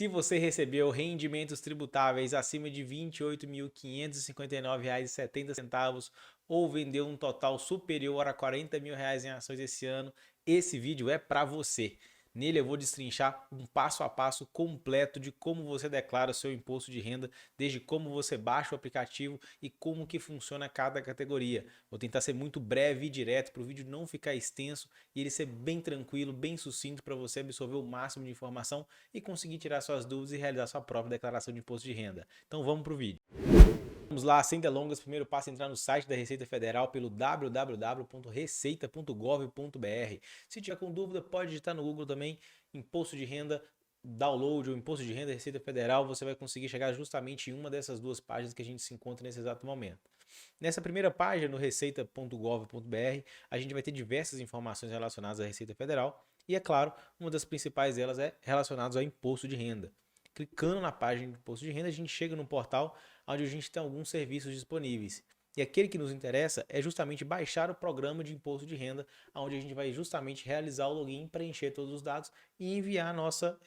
Se você recebeu rendimentos tributáveis acima de R$ 28.559,70 ou vendeu um total superior a R$ 40 mil em ações esse ano, esse vídeo é para você. Nele eu vou destrinchar um passo a passo completo de como você declara o seu imposto de renda, desde como você baixa o aplicativo e como que funciona cada categoria. Vou tentar ser muito breve e direto para o vídeo não ficar extenso e ele ser bem tranquilo, bem sucinto para você absorver o máximo de informação e conseguir tirar suas dúvidas e realizar sua própria declaração de imposto de renda. Então vamos para o vídeo. Vamos lá, sem delongas, primeiro passo é entrar no site da Receita Federal pelo www.receita.gov.br. Se tiver com dúvida, pode digitar no Google também, imposto de renda, download ou imposto de renda Receita Federal, você vai conseguir chegar justamente em uma dessas duas páginas que a gente se encontra nesse exato momento. Nessa primeira página, no receita.gov.br, a gente vai ter diversas informações relacionadas à Receita Federal e, é claro, uma das principais delas é relacionada ao imposto de renda. Clicando na página de imposto de renda, a gente chega no portal onde a gente tem alguns serviços disponíveis. E aquele que nos interessa é justamente baixar o programa de imposto de renda, onde a gente vai justamente realizar o login, preencher todos os dados e enviar a nossa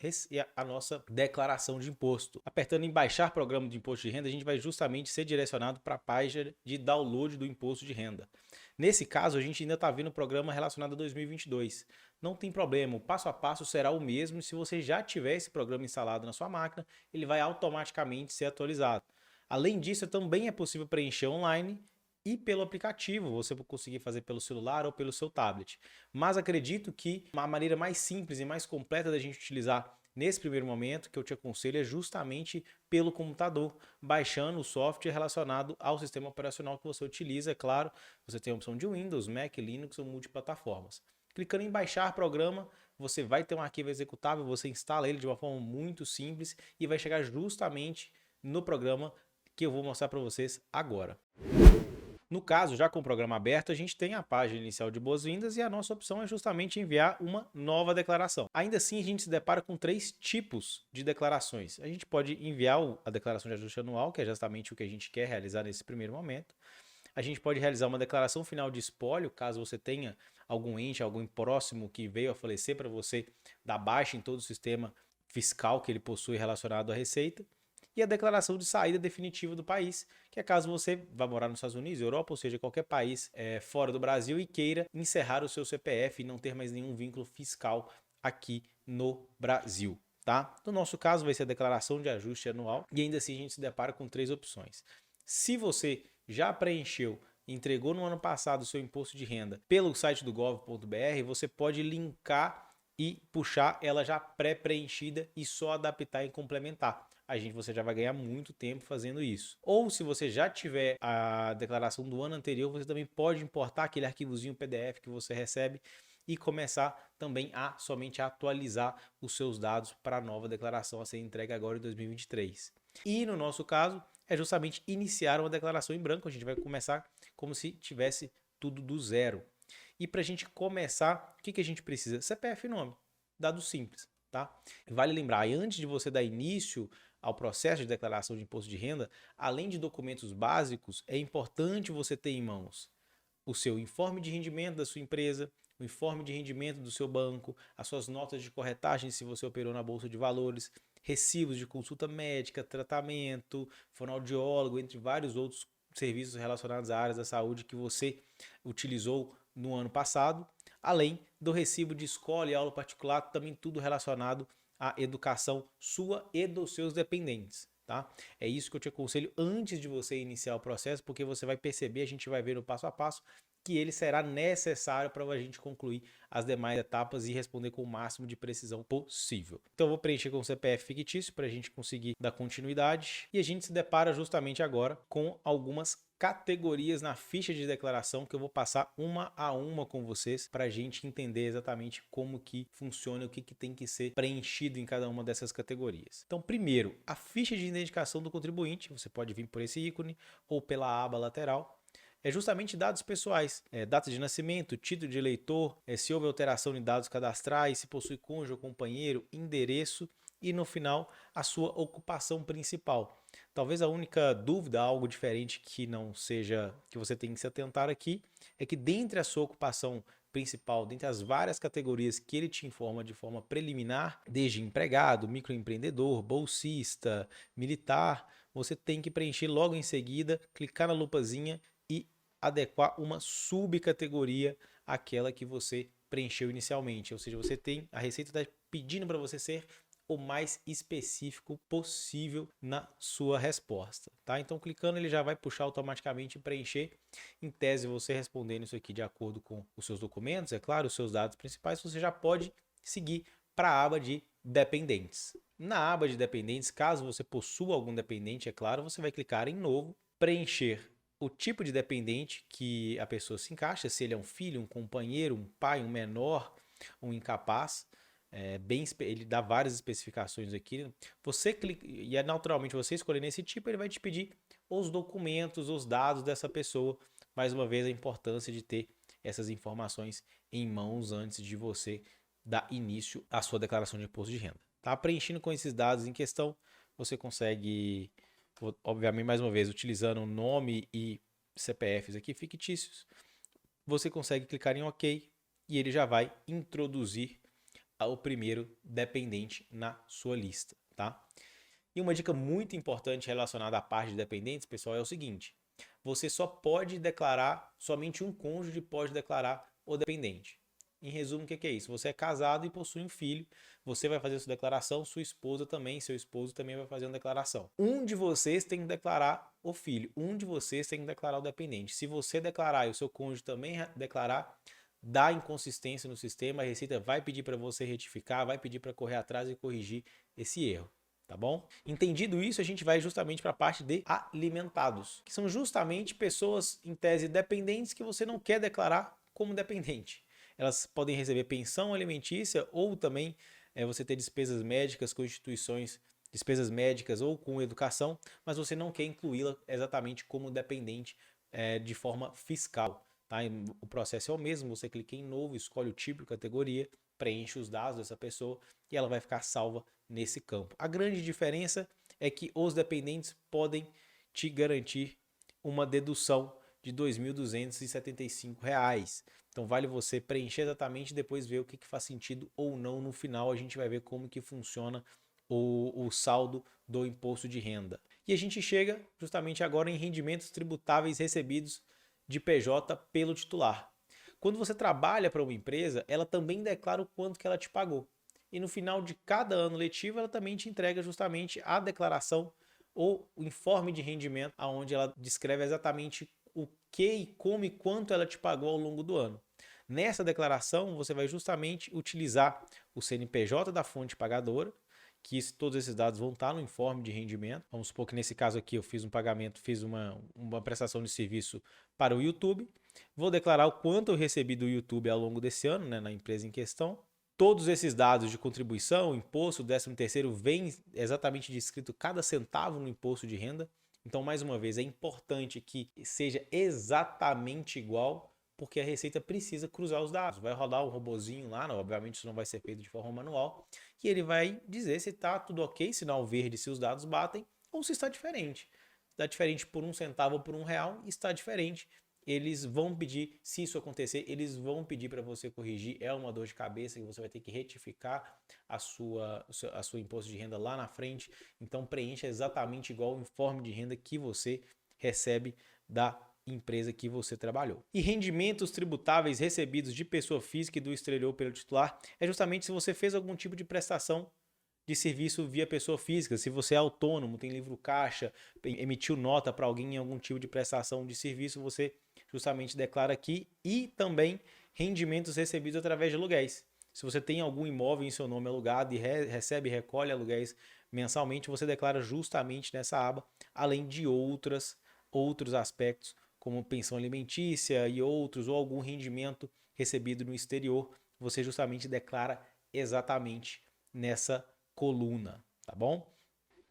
declaração de imposto. Apertando em baixar programa de imposto de renda, a gente vai justamente ser direcionado para a página de download do imposto de renda. Nesse caso, a gente ainda está vendo o programa relacionado a 2022. Não tem problema, o passo a passo será o mesmo. Se você já tiver esse programa instalado na sua máquina, ele vai automaticamente ser atualizado. Além disso, também é possível preencher online e pelo aplicativo, você vai conseguir fazer pelo celular ou pelo seu tablet. Mas acredito que uma maneira mais simples e mais completa da gente utilizar nesse primeiro momento, que eu te aconselho, é justamente pelo computador, baixando o software relacionado ao sistema operacional que você utiliza. É claro, você tem a opção de Windows, Mac, Linux ou multiplataformas. Clicando em baixar programa, você vai ter um arquivo executável, você instala ele de uma forma muito simples e vai chegar justamente no programa que eu vou mostrar para vocês agora. No caso, já com o programa aberto, a gente tem a página inicial de boas-vindas e a nossa opção é justamente enviar uma nova declaração. Ainda assim, a gente se depara com 3 tipos de declarações. A gente pode enviar a declaração de ajuste anual, que é justamente o que a gente quer realizar nesse primeiro momento. A gente pode realizar uma declaração final de espólio, caso você tenha algum ente, algum próximo que veio a falecer, para você dar baixa em todo o sistema fiscal que ele possui relacionado à Receita. E a declaração de saída definitiva do país, que é caso você vá morar nos Estados Unidos, Europa, ou seja, qualquer país fora do Brasil e queira encerrar o seu CPF e não ter mais nenhum vínculo fiscal aqui no Brasil. Tá? No nosso caso vai ser a declaração de ajuste anual e ainda assim a gente se depara com 3 opções. Se você já preencheu e entregou no ano passado o seu imposto de renda pelo site do gov.br, você pode linkar e puxar ela já pré-preenchida e só adaptar e complementar. Você já vai ganhar muito tempo fazendo isso. Ou se você já tiver a declaração do ano anterior, você também pode importar aquele arquivozinho PDF que você recebe e começar também a somente atualizar os seus dados para a nova declaração a ser entregue agora em 2023. E no nosso caso, é justamente iniciar uma declaração em branco. A gente vai começar como se tivesse tudo do zero. E para a gente começar, o que a gente precisa? CPF e nome, dados simples, tá? Vale lembrar, antes de você dar início ao processo de declaração de imposto de renda, além de documentos básicos, é importante você ter em mãos o seu informe de rendimento da sua empresa, o informe de rendimento do seu banco, as suas notas de corretagem se você operou na Bolsa de Valores, recibos de consulta médica, tratamento, fonoaudiólogo, entre vários outros serviços relacionados à área da saúde que você utilizou no ano passado, além do recibo de escola e aula particular, também tudo relacionado à educação sua e dos seus dependentes. Tá? É isso que eu te aconselho antes de você iniciar o processo, porque você vai perceber, a gente vai ver no passo a passo, que ele será necessário para a gente concluir as demais etapas e responder com o máximo de precisão possível. Então eu vou preencher com o CPF fictício para a gente conseguir dar continuidade e a gente se depara justamente agora com algumas categorias na ficha de declaração que eu vou passar uma a uma com vocês para a gente entender exatamente como que funciona, o que tem que ser preenchido em cada uma dessas categorias. Então, primeiro, a ficha de identificação do contribuinte, você pode vir por esse ícone ou pela aba lateral. É justamente dados pessoais, data de nascimento, título de eleitor, se houve alteração de dados cadastrais, se possui cônjuge ou companheiro, endereço e no final a sua ocupação principal. Talvez a única dúvida, algo diferente que não seja, que você tem que se atentar aqui, é que dentre a sua ocupação principal, dentre as várias categorias que ele te informa de forma preliminar, desde empregado, microempreendedor, bolsista, militar, você tem que preencher logo em seguida, clicar na lupazinha e adequar uma subcategoria àquela que você preencheu inicialmente. Ou seja, você tem, a Receita está pedindo para você ser o mais específico possível na sua resposta, tá? Então, clicando, ele já vai puxar automaticamente e preencher. Em tese, você respondendo isso aqui de acordo com os seus documentos, é claro, os seus dados principais, você já pode seguir para a aba de dependentes. Na aba de dependentes, caso você possua algum dependente, é claro, você vai clicar em novo, preencher o tipo de dependente que a pessoa se encaixa, se ele é um filho, um companheiro, um pai, um menor, um incapaz. Ele dá várias especificações aqui. Você clica, e naturalmente você escolhendo esse tipo, ele vai te pedir os documentos, os dados dessa pessoa. Mais uma vez, a importância de ter essas informações em mãos antes de você dar início à sua declaração de imposto de renda. Tá? Preenchendo com esses dados em questão, você consegue, obviamente, mais uma vez, utilizando nome e CPFs aqui fictícios, você consegue clicar em OK e ele já vai introduzir o primeiro dependente na sua lista, tá? E uma dica muito importante relacionada à parte de dependentes, pessoal, é o seguinte: você só pode declarar, somente um cônjuge pode declarar o dependente. Em resumo, o que é isso? Você é casado e possui um filho, você vai fazer sua declaração, sua esposa também, seu esposo também vai fazer uma declaração. Um de vocês tem que declarar o filho, um de vocês tem que declarar o dependente. Se você declarar e o seu cônjuge também declarar, dá inconsistência no sistema, a Receita vai pedir para você retificar, vai pedir para correr atrás e corrigir esse erro, tá bom? Entendido isso, a gente vai justamente para a parte de alimentados, que são justamente pessoas, em tese, dependentes que você não quer declarar como dependente. Elas podem receber pensão alimentícia ou também você ter despesas médicas com instituições, despesas médicas ou com educação, mas você não quer incluí-la exatamente como dependente de forma fiscal. Tá? O processo é o mesmo, você clica em novo, escolhe o tipo de categoria, preenche os dados dessa pessoa e ela vai ficar salva nesse campo. A grande diferença é que os dependentes podem te garantir uma dedução de R$ 2.275. Então vale você preencher exatamente e depois ver o que faz sentido ou não. No final a gente vai ver como que funciona o saldo do imposto de renda. E a gente chega justamente agora em rendimentos tributáveis recebidos de PJ pelo titular. Quando você trabalha para uma empresa, ela também declara o quanto que ela te pagou. E no final de cada ano letivo, ela também te entrega justamente a declaração ou o informe de rendimento, onde ela descreve exatamente o que e como e quanto ela te pagou ao longo do ano. Nessa declaração, você vai justamente utilizar o CNPJ da fonte pagadora, que todos esses dados vão estar no informe de rendimento. Vamos supor que nesse caso aqui eu fiz um pagamento, fiz uma prestação de serviço para o YouTube. Vou declarar o quanto eu recebi do YouTube ao longo desse ano, né, na empresa em questão. Todos esses dados de contribuição, imposto, 13º, vem exatamente descrito cada centavo no imposto de renda. Então, mais uma vez, é importante que seja exatamente igual, porque a Receita precisa cruzar os dados. Vai rodar um robozinho lá, não, obviamente isso não vai ser feito de forma manual, e ele vai dizer se está tudo ok, sinal verde se os dados batem, ou se está diferente. Está diferente por 1 centavo ou por R$1, está diferente. Eles vão pedir, se isso acontecer, eles vão pedir para você corrigir. É uma dor de cabeça que você vai ter que retificar a sua imposto de renda lá na frente. Então preencha exatamente igual o informe de renda que você recebe da empresa que você trabalhou. E rendimentos tributáveis recebidos de pessoa física e do exterior pelo titular é justamente se você fez algum tipo de prestação de serviço via pessoa física. Se você é autônomo, tem livro caixa, emitiu nota para alguém em algum tipo de prestação de serviço, você justamente declara aqui. E também rendimentos recebidos através de aluguéis. Se você tem algum imóvel em seu nome alugado e recolhe aluguéis mensalmente, você declara justamente nessa aba, além de outros aspectos, como pensão alimentícia e outros, ou algum rendimento recebido no exterior, você justamente declara exatamente nessa coluna, tá bom?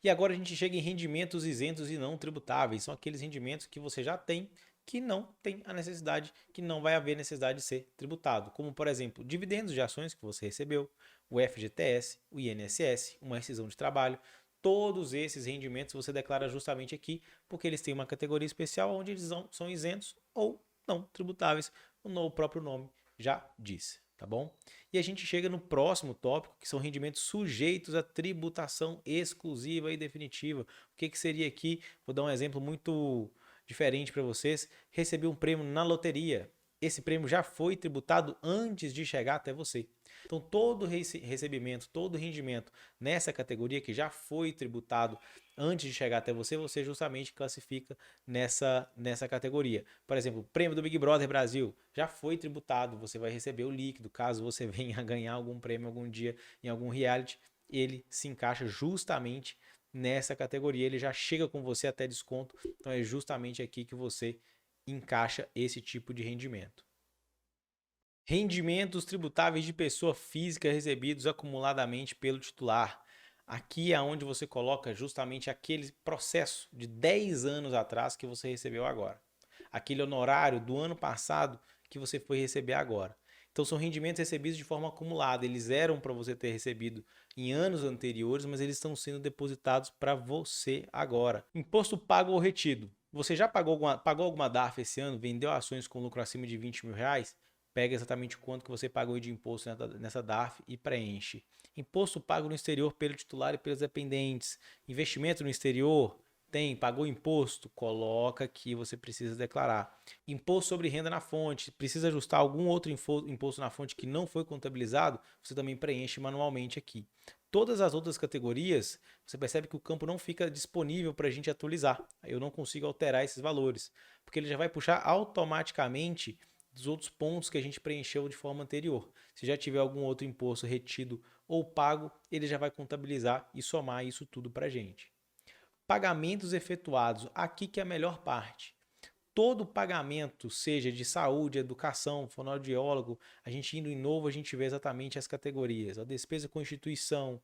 E agora a gente chega em rendimentos isentos e não tributáveis. São aqueles rendimentos que você já tem, que não tem a necessidade, que não vai haver necessidade de ser tributado. Como, por exemplo, dividendos de ações que você recebeu, o FGTS, o INSS, uma rescisão de trabalho. Todos esses rendimentos você declara justamente aqui, porque eles têm uma categoria especial onde eles são isentos ou não tributáveis. O próprio nome já disse, tá bom? E a gente chega no próximo tópico, que são rendimentos sujeitos à tributação exclusiva e definitiva. O que seria aqui? Vou dar um exemplo muito diferente para vocês. Recebi um prêmio na loteria. Esse prêmio já foi tributado antes de chegar até você. Então, todo recebimento, todo rendimento nessa categoria que já foi tributado antes de chegar até você, você justamente classifica nessa categoria. Por exemplo, o prêmio do Big Brother Brasil já foi tributado, você vai receber o líquido. Caso você venha a ganhar algum prêmio algum dia em algum reality, ele se encaixa justamente nessa categoria, ele já chega com você até desconto. Então é justamente aqui que você encaixa esse tipo de rendimento. Rendimentos tributáveis de pessoa física recebidos acumuladamente pelo titular. Aqui é onde você coloca justamente aquele processo de 10 anos atrás que você recebeu agora. Aquele honorário do ano passado que você foi receber agora. Então são rendimentos recebidos de forma acumulada. Eles eram para você ter recebido em anos anteriores, mas eles estão sendo depositados para você agora. Imposto pago ou retido. Você já pagou alguma DARF esse ano? Vendeu ações com lucro acima de 20 mil reais? Pega exatamente quanto que você pagou de imposto nessa DARF e preenche. Imposto pago no exterior pelo titular e pelos dependentes. Investimento no exterior, pagou imposto? Coloca aqui, você precisa declarar. Imposto sobre renda na fonte, precisa ajustar algum outro imposto na fonte que não foi contabilizado? Você também preenche manualmente aqui. Todas as outras categorias, você percebe que o campo não fica disponível para a gente atualizar. Eu não consigo alterar esses valores, porque ele já vai puxar automaticamente dos outros pontos que a gente preencheu de forma anterior. Se já tiver algum outro imposto retido ou pago, ele já vai contabilizar e somar isso tudo para a gente. Pagamentos efetuados, aqui que é a melhor parte. Todo pagamento, seja de saúde, educação, fonoaudiólogo, a gente indo em novo, a gente vê exatamente as categorias. A despesa com instituição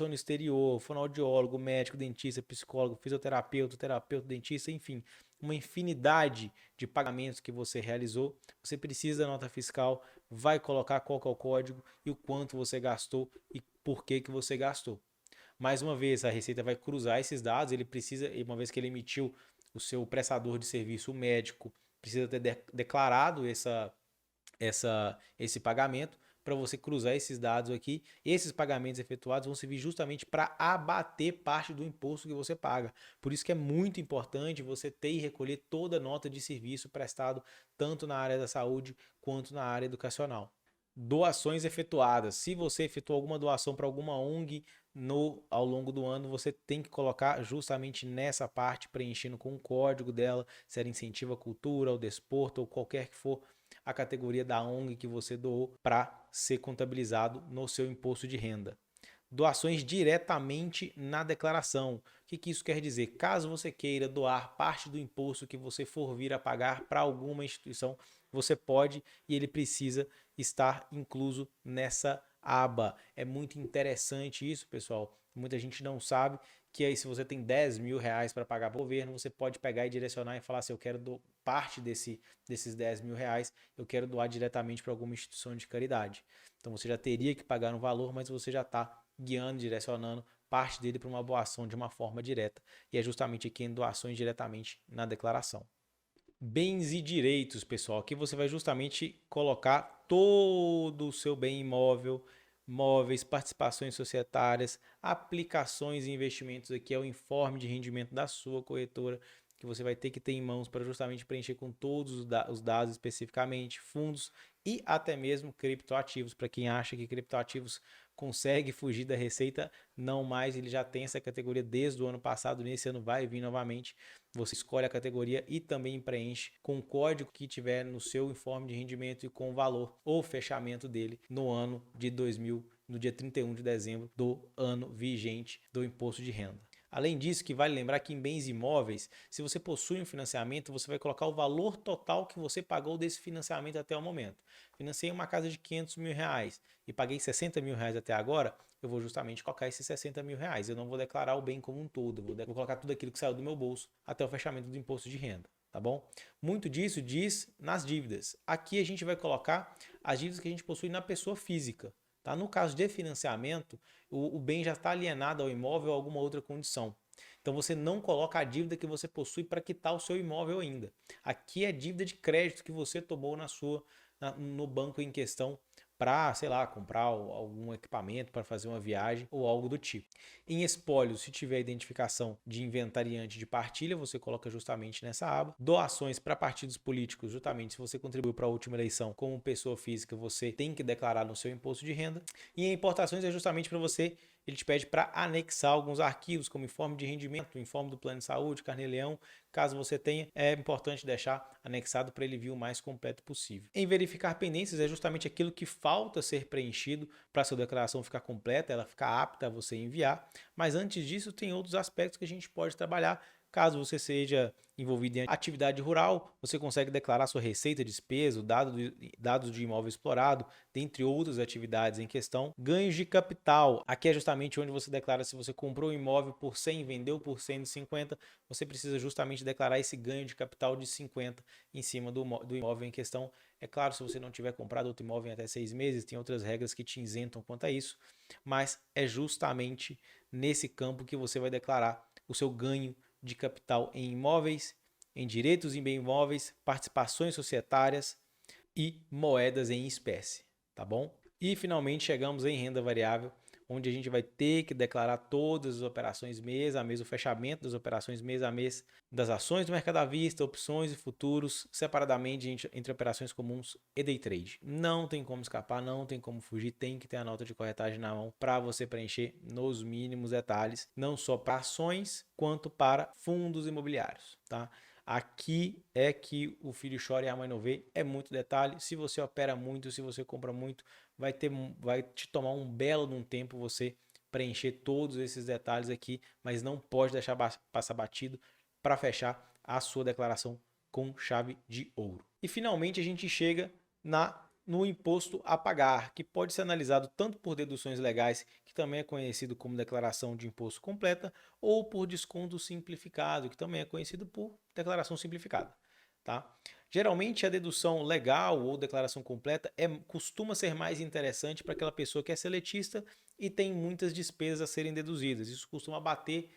no exterior, fonoaudiólogo, médico, dentista, psicólogo, fisioterapeuta, terapeuta, dentista, enfim, uma infinidade de pagamentos que você realizou. Você precisa da nota fiscal, vai colocar qual que é o código e o quanto você gastou e por que você gastou. Mais uma vez, a Receita vai cruzar esses dados, ele precisa, uma vez que ele emitiu o seu prestador de serviço médico, precisa ter declarado esse pagamento para você cruzar esses dados aqui. Esses pagamentos efetuados vão servir justamente para abater parte do imposto que você paga. Por isso que é muito importante você ter e recolher toda a nota de serviço prestado tanto na área da saúde quanto na área educacional. Doações efetuadas. Se você efetuou alguma doação para alguma ONG ao longo do ano, você tem que colocar justamente nessa parte, preenchendo com o código dela, se era incentivo à cultura, ao desporto ou qualquer que for a categoria da ONG que você doou, para ser contabilizado no seu imposto de renda. Doações diretamente na declaração. O que isso quer dizer? Caso você queira doar parte do imposto que você for vir a pagar para alguma instituição, você pode, e ele precisa estar incluso nessa aba. É muito interessante isso, pessoal. Muita gente não sabe que aí, se você tem 10 mil reais para pagar para o governo, você pode pegar e direcionar e falar assim: eu quero parte desses 10 mil reais, eu quero doar diretamente para alguma instituição de caridade. Então você já teria que pagar um valor, mas você já está guiando, direcionando parte dele para uma boa ação de uma forma direta. E é justamente aqui em doações diretamente na declaração. Bens e direitos, pessoal. Aqui você vai justamente colocar todo o seu bem imóvel, móveis, participações societárias, aplicações e investimentos. Aqui é o informe de rendimento da sua corretora, que você vai ter que ter em mãos para justamente preencher com todos os dados especificamente, fundos e até mesmo criptoativos. Para quem acha que criptoativos consegue fugir da receita, não mais, ele já tem essa categoria desde o ano passado, nesse ano vai vir novamente. Você escolhe a categoria e também preenche com o código que tiver no seu informe de rendimento e com o valor ou fechamento dele no ano de 2000, no dia 31 de dezembro do ano vigente do imposto de renda. Além disso, que vale lembrar que em bens imóveis, se você possui um financiamento, você vai colocar o valor total que você pagou desse financiamento até o momento. Financei uma casa de 500 mil reais e paguei 60 mil reais até agora, eu vou justamente colocar esses 60 mil reais. Eu não vou declarar o bem como um todo, vou colocar tudo aquilo que saiu do meu bolso até o fechamento do imposto de renda, tá bom? Muito disso diz nas dívidas. Aqui a gente vai colocar as dívidas que a gente possui na pessoa física. Tá? No caso de financiamento, o bem já está alienado ao imóvel ou alguma outra condição. Então você não coloca a dívida que você possui para quitar o seu imóvel ainda. Aqui é dívida de crédito que você tomou no banco em questão para, sei lá, comprar algum equipamento para fazer uma viagem ou algo do tipo. Em espólios, se tiver identificação de inventariante de partilha, você coloca justamente nessa aba. Doações para partidos políticos, justamente se você contribuiu para a última eleição como pessoa física, você tem que declarar no seu imposto de renda. E em importações é justamente para você, ele te pede para anexar alguns arquivos, como informe de rendimento, informe do plano de saúde, carnê-leão. Caso você tenha, é importante deixar anexado para ele vir o mais completo possível. Em verificar pendências é justamente aquilo que falta ser preenchido para a sua declaração ficar completa, ela ficar apta a você enviar. Mas antes disso, tem outros aspectos que a gente pode trabalhar. Caso você seja envolvido em atividade rural, você consegue declarar sua receita, despesa, dados de imóvel explorado, dentre outras atividades em questão. Ganhos de capital, aqui é justamente onde você declara se você comprou um imóvel por 100, vendeu por 150, você precisa justamente declarar esse ganho de capital de 50 em cima do imóvel em questão. É claro, se você não tiver comprado outro imóvel em até 6 meses, tem outras regras que te isentam quanto a isso, mas é justamente nesse campo que você vai declarar o seu ganho de capital em imóveis, em direitos em bem imóveis, participações societárias e moedas em espécie, tá bom? E finalmente chegamos em renda variável, onde a gente vai ter que declarar todas as operações mês a mês, o fechamento das operações mês a mês, das ações do mercado à vista, opções e futuros, separadamente entre operações comuns e day trade. Não tem como escapar, não tem como fugir, tem que ter a nota de corretagem na mão para você preencher nos mínimos detalhes, não só para ações, quanto para fundos imobiliários, tá? Aqui é que o filho chora e a mãe não vê, é muito detalhe. Se você opera muito, se você compra muito, vai te tomar um belo de um tempo você preencher todos esses detalhes aqui, mas não pode deixar passar batido para fechar a sua declaração com chave de ouro. E finalmente a gente chega no imposto a pagar, que pode ser analisado tanto por deduções legais, que também é conhecido como declaração de imposto completa, ou por desconto simplificado, que também é conhecido por declaração simplificada, tá? Geralmente a dedução legal ou declaração completa costuma ser mais interessante para aquela pessoa que é seletista e tem muitas despesas a serem deduzidas. Isso costuma abater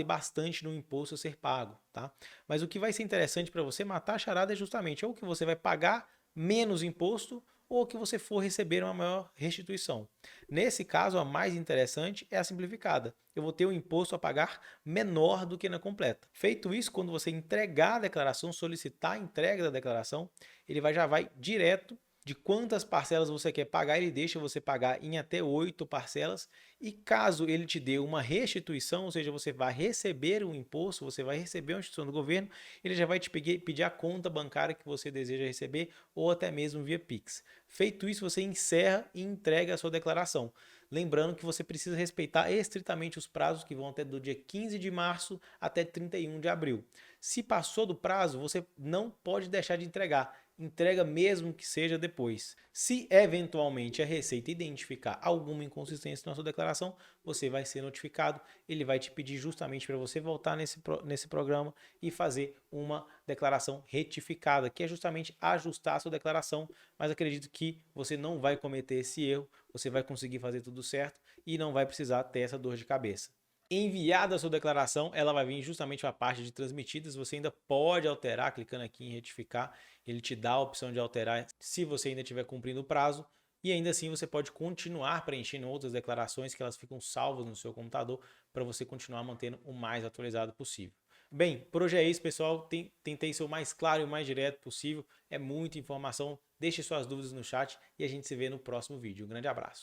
bastante no imposto a ser pago, tá? Mas o que vai ser interessante para você matar a charada é justamente ou que você vai pagar menos imposto ou que você for receber uma maior restituição. Nesse caso, a mais interessante é a simplificada. Eu vou ter um imposto a pagar menor do que na completa. Feito isso, quando você entregar a declaração, solicitar a entrega da declaração, ele já vai direto de quantas parcelas você quer pagar, ele deixa você pagar em até 8 parcelas e caso ele te dê uma restituição, ou seja, você vai receber um imposto, você vai receber uma instituição do governo, ele já vai te pedir a conta bancária que você deseja receber ou até mesmo via Pix. Feito isso, você encerra e entrega a sua declaração. Lembrando que você precisa respeitar estritamente os prazos que vão até do dia 15 de março até 31 de abril. Se passou do prazo, você não pode deixar de entregar. Entrega mesmo que seja depois. Se eventualmente a Receita identificar alguma inconsistência na sua declaração, você vai ser notificado. Ele vai te pedir justamente para você voltar nesse programa e fazer uma declaração retificada, que é justamente ajustar a sua declaração. Mas acredito que você não vai cometer esse erro, você vai conseguir fazer tudo certo e não vai precisar ter essa dor de cabeça. Enviada a sua declaração, ela vai vir justamente para a parte de transmitidas. Você ainda pode alterar clicando aqui em retificar. Ele te dá a opção de alterar se você ainda estiver cumprindo o prazo. E ainda assim você pode continuar preenchendo outras declarações que elas ficam salvas no seu computador para você continuar mantendo o mais atualizado possível. Bem, por hoje é isso, pessoal. Tentei ser o mais claro e o mais direto possível. É muita informação. Deixe suas dúvidas no chat e a gente se vê no próximo vídeo. Um grande abraço.